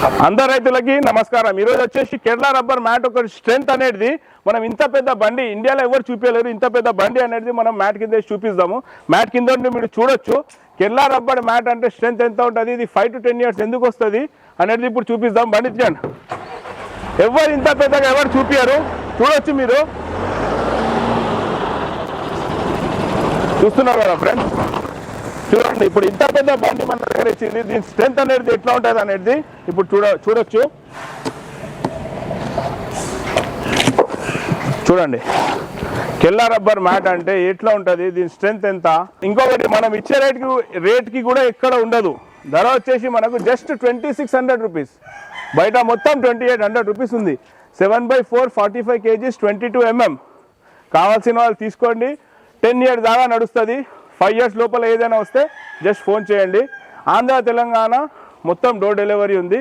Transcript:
అందరు రైతులకి నమస్కారం. ఈరోజు వచ్చేసి కేరళ రబ్బర్ మ్యాట్ ఒక స్ట్రెంత్ అనేది మనం ఇంత పెద్ద బండి ఇండియాలో ఎవరు చూపించలేరు. ఇంత పెద్ద బండి అనేది మనం మ్యాట్ కింద చూపిస్తాము. మ్యాట్ కింద మీరు చూడొచ్చు కేరళ రబ్బర్ మ్యాట్ అంటే స్ట్రెంత్ ఎంత ఉంటుంది, ఇది 5 to 10 years ఎందుకు వస్తుంది అనేది ఇప్పుడు చూపిస్తాం. బండి చూడండి, ఎవరు ఇంత పెద్దగా ఎవరు చూపించారు. చూడొచ్చు, మీరు చూస్తున్నారు కదా ఫ్రెండ్స్. చూడండి, ఇప్పుడు ఇంత పెద్ద బండి మన దగ్గర ఇచ్చింది. దీని స్ట్రెంత్ అనేది ఎట్లా ఉంటుంది అనేది ఇప్పుడు చూడొచ్చు. చూడండి, కేరళ రబ్బర్ మ్యాట్ అంటే ఎట్లా ఉంటుంది, దీని స్ట్రెంత్ ఎంత. ఇంకొకటి, మనం ఇచ్చే రేట్కి కూడా ఎక్కడ ఉండదు. ధర వచ్చేసి మనకు జస్ట్ 2600 రూపీస్. బయట మొత్తం 2800 రూపీస్ ఉంది. 7/4 45 kgs 22 mm. కావాల్సిన వాళ్ళు తీసుకోండి. 10 years దాకా నడుస్తుంది. 5 years లోపల ఏదైనా వస్తే జస్ట్ ఫోన్ చేయండి. ఆంధ్ర తెలంగాణ మొత్తం డోర్ డెలివరీ ఉంది.